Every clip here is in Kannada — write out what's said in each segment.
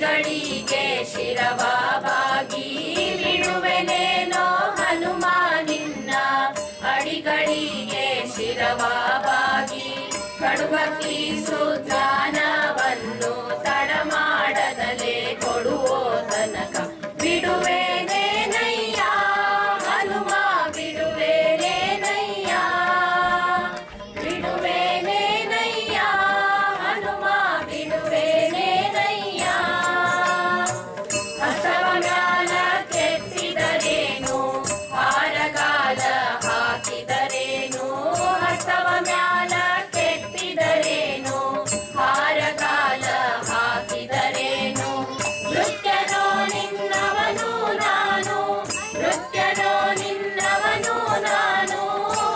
ಅಡಿಗಳಿಗೆ ಶಿರವಾಗಿ ಬಿಡುವೆನೇನೋ ಹನುಮ ನಿನ್ನ ಅಡಿಗಳಿಗೆ ಶಿರವಾಗಿ ಕಡುಭಕ್ತಿ ಸುಜ್ಞಾನವನ್ನು ತಡ ಮಾಡದಲೇ ಕೊಡುವೋ ತನಕ ಬಿಡುವೆನೇನಯ್ಯ ಹನುಮ ಬಿಡುವೆನೇನಯ್ಯ ಬಿಡುವೆನೇನಯ್ಯ ಹನುಮ ಬಿಡುವೆನೇನಯ್ಯ ಹಸವ ಮ್ಯಾಲ ಕೆತ್ತಿದರೇನು ಹಾರಗಾಲ ಹಾಕಿದರೇನು ಹಸವ ಮ್ಯಾಲ ಕೆತ್ತಿದರೇನು ಹಾರಗಾಲ ಹಾಕಿದರೇನು ನೃತ್ಯನೋ ನಿನ್ನವನು ನಾನು ನೃತ್ಯನೋ ನಿನ್ನವನು ನಾನು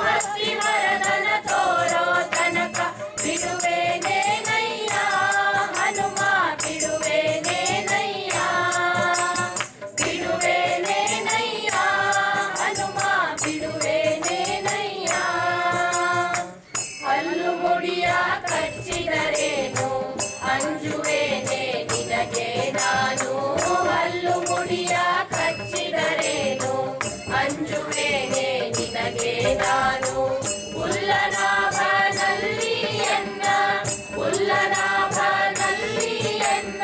ಹಸ್ತಿವರದನ ತೋರೋ ತನಕ ಬಿಡುವೆನೇನಯ್ಯ ಹನುಮ ಬಿಡುವೆನೇನಯ್ಯ ಬಿಡುವೆನೇನಯ್ಯ ಹನುಮ ಬಿಡುವೆನೇನಯ್ಯ ಹಲ್ಲು ಮುಡಿಯ ಕಚ್ಚಿದರೇನು ಅಂಜುವೇನೆ ನಿನಗೆ ನಾನು ಹಲ್ಲು ಮುಡಿಯ ಕಚ್ಚಿದರೇನು ಅಂಜುವೇನೆ ನಿನಗೆ ನಾನು ಉಲ್ಲನಾಭನಲ್ಲಿ ಎನ್ನ ಉಲ್ಲನಾಭನಲ್ಲಿ ಎನ್ನ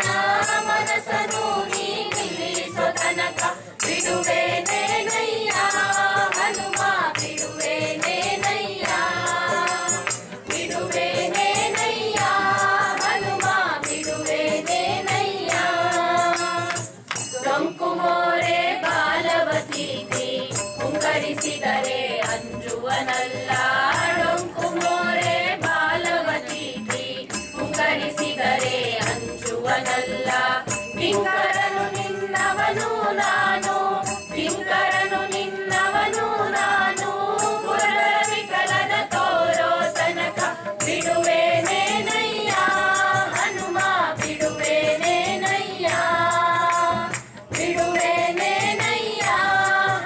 ಮನಸ್ಸನ್ನು ನೀ ನಿಲ್ಲಿಸೋ ತನಕ ಬಿಡುವೆನೇನಯ್ಯ ಹನುಮ ಬಿಡುವೆನೇನಯ್ಯ ಬಿಡುವೆನೇನಯ್ಯ ಹನುಮ ಬಿಡುವೆನೇನಯ್ಯ ಡೊಂಕು ಮೋರೆ ಬಾಲವತಿ ಹುಂಗರಿಸಿದರೆ ಅಂಜುವನಲ್ಲ ಡೊಂಕು ಮೋರೆ ಬಾಲವತಿ ಹುಂಗರಿಸಿದರೆ ಅಂಜುವನಲ್ಲ ಕಿಂಕರನು ನಿನ್ನವನು ನಾನು ಕಿಂಕರನು ನಿನ್ನವನು ನಾನು ಪುರರ ವಿಠಲನ ತೋರೋ ತನಕ ಬಿಡುವೆನೇನಯ್ಯ ಹನುಮ ಬಿಡುವೆನೇನಯ್ಯ ಬಿಡುವೆನೇನಯ್ಯ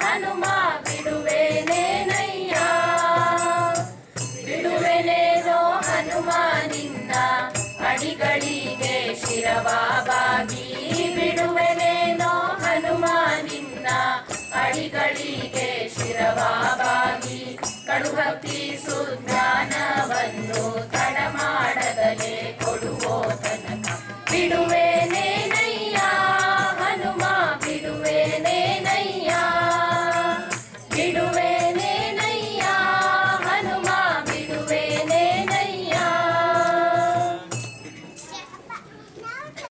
ಹನುಮ ಬಿಡುವೆನೇನಯ್ಯ ಬಿಡುವೆನೇನೋ ಹನುಮ ನಿನ್ನ ಅಡಿಗಳಿಗೆ ಶಿರವಾಗಿ ಬಿಡುವೆನೇನೋ ಹನುಮ ನಿನ್ನ ಅಡಿಗಳಿಗೆ ಶಿರವಾಗಿ ಕಡುಭಕ್ತಿ ಸುಜ್ಞಾನವನ್ನು ತಡ